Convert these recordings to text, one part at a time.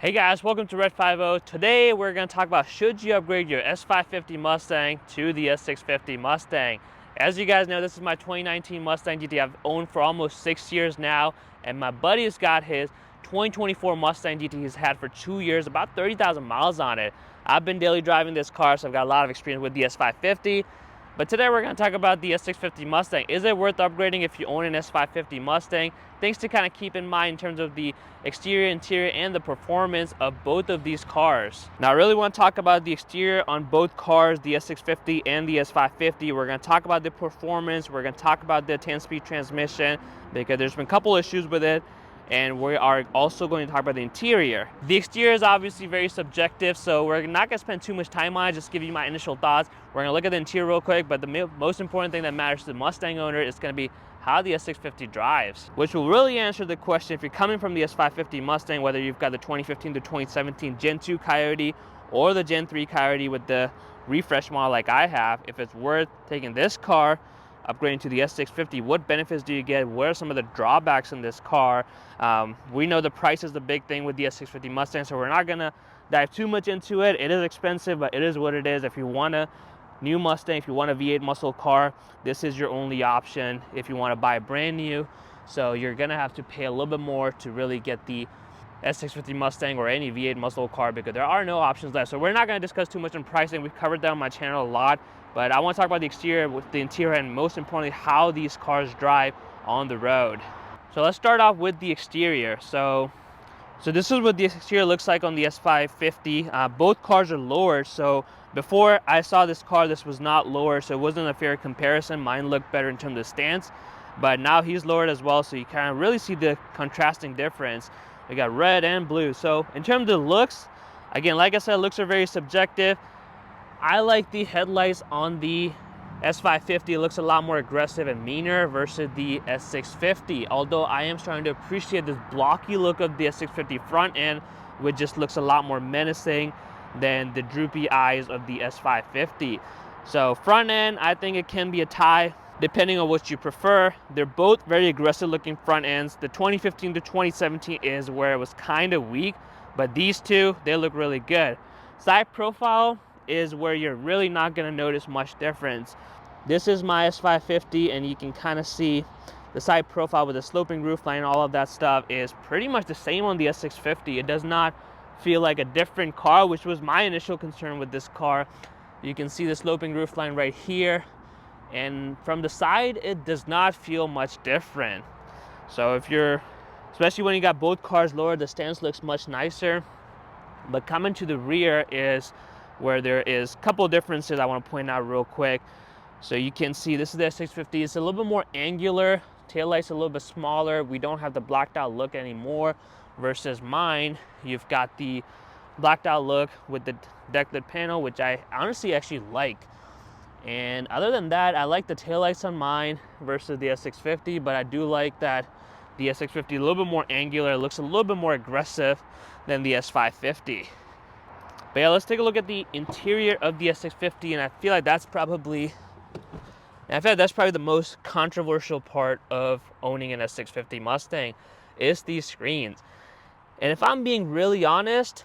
Hey guys, welcome to Red 50. Today we're going to talk about should you upgrade your S550 Mustang to the S650 Mustang. As you guys know, this is my 2019 Mustang GT I've owned for almost 6 years now, and my buddy has got his 2024 Mustang GT he's had for 2 years, about 30,000 miles on it. I've been daily driving this car, so I've got a lot of experience with the S550. But today we're going to talk about the S650 Mustang. Is it worth upgrading if you own an S550 Mustang? Things to kind of keep in mind in terms of the exterior, interior, and the performance of both of these cars. Now I really want to talk about the exterior on both cars, the S650 and the S550. We're going to talk about the performance. We're going to talk about the 10-speed transmission because there's been a couple issues with it. And we are also going to talk about the interior. The exterior is obviously very subjective, so we're not going to spend too much time on it, just give you my initial thoughts. We're going to look at the interior real quick, but the most important thing that matters to the Mustang owner is going to be how the S650 drives, which will really answer the question if you're coming from the S550 Mustang, whether you've got the 2015 to 2017 Gen 2 Coyote or the Gen 3 Coyote with the refresh model like I have, if it's worth taking this car, upgrading to the S650, what benefits do you get? What are some of the drawbacks in this car? We know the price is the big thing with the S650 Mustang, so we're not gonna dive too much into it. It is expensive, but it is what it is. If you want a new Mustang, if you want a V8 muscle car, this is your only option if you want to buy brand new. So you're gonna have to pay a little bit more to really get the S650 Mustang or any V8 muscle car because there are no options left. So we're not going to discuss too much on pricing. We've covered that on my channel a lot, but I want to talk about the exterior, with the interior, and most importantly, how these cars drive on the road. So let's start off with the exterior. So this is what the exterior looks like on the S550. Both cars are lowered. So before I saw this car, this was not lower, so it wasn't a fair comparison. Mine looked better in terms of stance, but now he's lowered as well, so you kind of really see the contrasting difference. We got red and blue. So in terms of looks, again, like I said, looks are very subjective. I like the headlights on the S550. It looks a lot more aggressive and meaner versus the S650. Although I am starting to appreciate this blocky look of the S650 front end, which just looks a lot more menacing than the droopy eyes of the S550. So front end, I think it can be a tie depending on what you prefer. They're both very aggressive looking front ends. The 2015 to 2017 is where it was kind of weak, but these two, they look really good. Side profile is where you're really not going to notice much difference. This is my S550, and you can kind of see the side profile with the sloping roofline, all of that stuff is pretty much the same on the S650. It does not feel like a different car, which was my initial concern with this car. You can see the sloping roofline right here, and from the side it does not feel much different. So if you're, especially when you got both cars lowered, the stance looks much nicer. But coming to the rear is where there is a couple of differences I want to point out real quick. So you can see this is the S650. It's a little bit more angular, taillight's a little bit smaller. We don't have the blacked out look anymore versus mine. You've got the blacked out look with the deck lid panel, which I honestly actually like. And other than that, I like the taillights on mine versus the S650, but I do like that the S650 a little bit more angular. It looks a little bit more aggressive than the S550. But yeah, let's take a look at the interior of the S650, and I feel like that's probably the most controversial part of owning an S650 Mustang is these screens. And if I'm being really honest,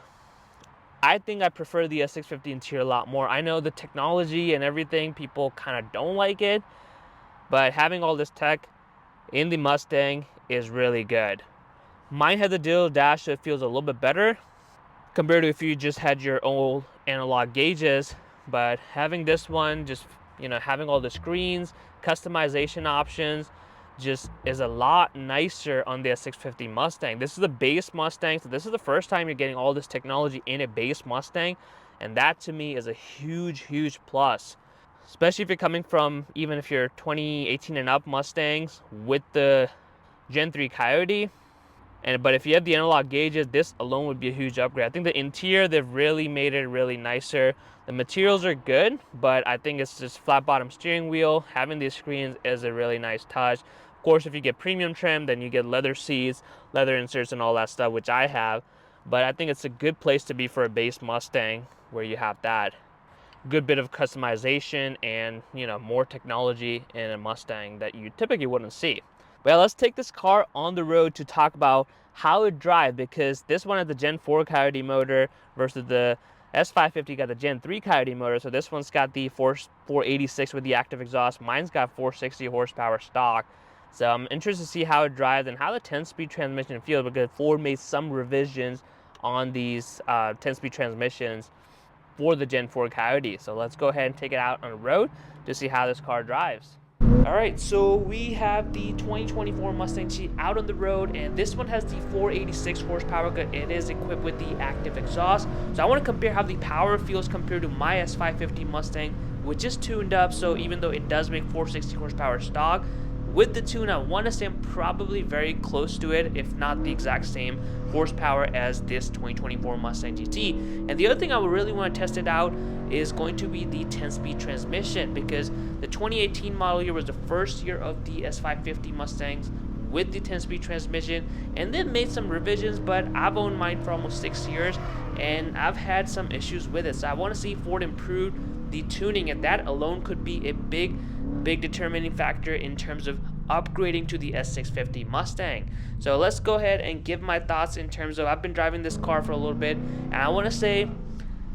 I think I prefer the S650 interior a lot more. I know the technology and everything, people kind of don't like it, but having all this tech in the Mustang is really good. Mine had the digital dash, so it feels a little bit better compared to if you just had your old analog gauges. But having this one, just, you know, having all the screens, customization options, just is a lot nicer on the S650 Mustang. This is a base Mustang, so this is the first time you're getting all this technology in a base Mustang, and that to me is a huge plus. Especially if you're coming from, even if you're 2018 and up Mustangs with the Gen 3 Coyote. But if you have the analog gauges, this alone would be a huge upgrade. I think the interior, they've really made it really nicer. The materials are good, but I think it's just flat bottom steering wheel. Having these screens is a really nice touch. Of course, if you get premium trim, then you get leather seats, leather inserts, and all that stuff, which I have. But I think it's a good place to be for a base Mustang where you have that good bit of customization and, you know, more technology in a Mustang that you typically wouldn't see. Well, let's take this car on the road to talk about how it drives, because this one has the Gen 4 Coyote motor versus the S550 got the Gen 3 Coyote motor. So this one's got the 486 with the active exhaust. Mine's got 460 horsepower stock. So I'm interested to see how it drives and how the 10-speed transmission feels, because Ford made some revisions on these 10-speed transmissions for the Gen 4 Coyote. So let's go ahead and take it out on the road to see how this car drives. Alright, so we have the 2024 Mustang GT out on the road, and this one has the 486 horsepower. It is equipped with the active exhaust. So I want to compare how the power feels compared to my S550 Mustang, which is tuned up. So even though it does make 460 horsepower stock, with the tune, I want to say I'm probably very close to it, if not the exact same horsepower as this 2024 Mustang GT. And the other thing I would really want to test it out is going to be the 10-speed transmission, because the 2018 model year was the first year of the S550 Mustangs with the 10-speed transmission, and then made some revisions, but I've owned mine for almost 6 years and I've had some issues with it. So I want to see Ford improve the tuning, and that alone could be a big determining factor in terms of upgrading to the S650 Mustang. So let's go ahead and give my thoughts in terms of, I've been driving this car for a little bit, and I want to say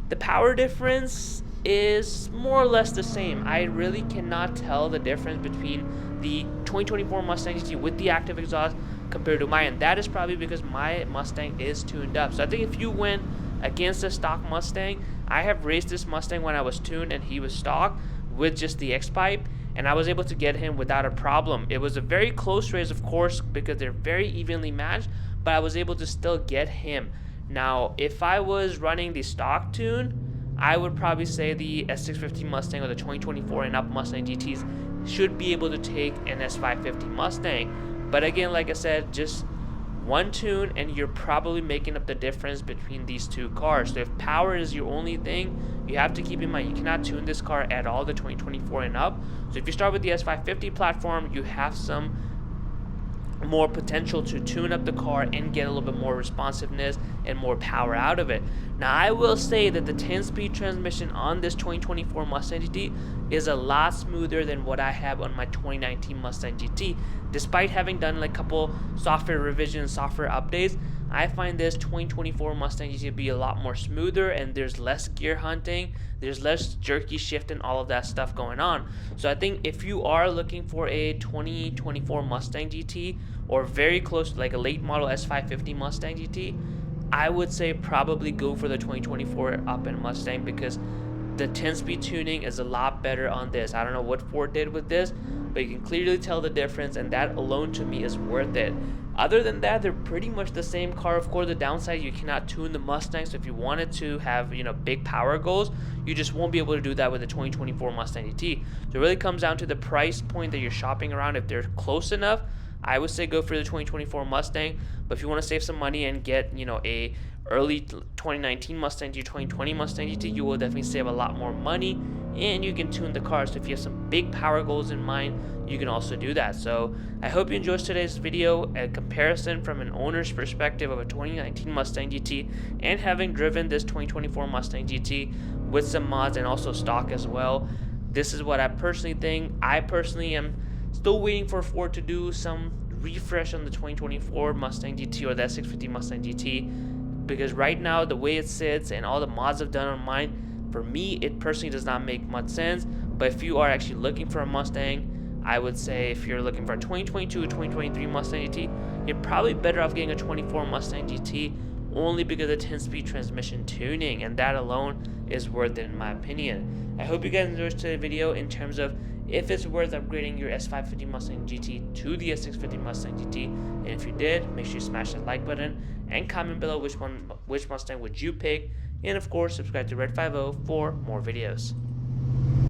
the power difference is more or less the same. I really cannot tell the difference between the 2024 Mustang GT with the active exhaust compared to mine, and that is probably because my Mustang is tuned up. So I think if you went against a stock Mustang, I have raced this Mustang when I was tuned and he was stock with just the X-Pipe, and I was able to get him without a problem. It was a very close race, of course, because they're very evenly matched, but I was able to still get him. Now, if I was running the stock tune, I would probably say the S650 Mustang or the 2024 and up Mustang GTs should be able to take an S550 Mustang. But again, like I said, just one tune and you're probably making up the difference between these two cars. So if power is your only thing, you have to keep in mind you cannot tune this car at all, the 2024 and up. So if you start with the S550 platform, you have some more potential to tune up the car and get a little bit more responsiveness and more power out of it. Now, I will say that the 10-speed transmission on this 2024 Mustang GT is a lot smoother than what I have on my 2019 Mustang GT. Despite having done like a couple software revisions, software updates, I find this 2024 Mustang GT to be a lot more smoother, and there's less gear hunting, there's less jerky shift and all of that stuff going on. So I think if you are looking for a 2024 Mustang GT or very close to like a late model S550 Mustang GT, I would say probably go for the 2024 up and Mustang, because the 10-speed tuning is a lot better on this. I don't know what Ford did with this, but you can clearly tell the difference, and that alone to me is worth it. Other than that, they're pretty much the same car. Of course, the downside, you cannot tune the Mustang, so if you wanted to have, big power goals, you just won't be able to do that with the 2024 Mustang GT. So it really comes down to the price point that you're shopping around. If they're close enough, I would say go for the 2024 Mustang. But if you want to save some money and get, a early 2019 Mustang GT, 2020 Mustang GT, you will definitely save a lot more money, and you can tune the car. So if you have some big power goals in mind, you can also do that. So I hope you enjoyed today's video, a comparison from an owner's perspective of a 2019 Mustang GT and having driven this 2024 Mustang GT with some mods and also stock as well. This is what I personally think. I personally am still waiting for Ford to do some refresh on the 2024 Mustang GT or the S650 Mustang GT, because right now the way it sits and all the mods I've done on mine, for me it personally does not make much sense. But if you are actually looking for a Mustang, I would say if you're looking for a 2022 or 2023 Mustang GT, you're probably better off getting a 24 Mustang GT, only because of the 10-speed transmission tuning, and that alone is worth it in my opinion. I hope you guys enjoyed today's video in terms of if it's worth upgrading your S550 Mustang GT to the S650 Mustang GT, and if you did, make sure you smash that like button and comment below which Mustang would you pick, and of course subscribe to Red 50 for more videos.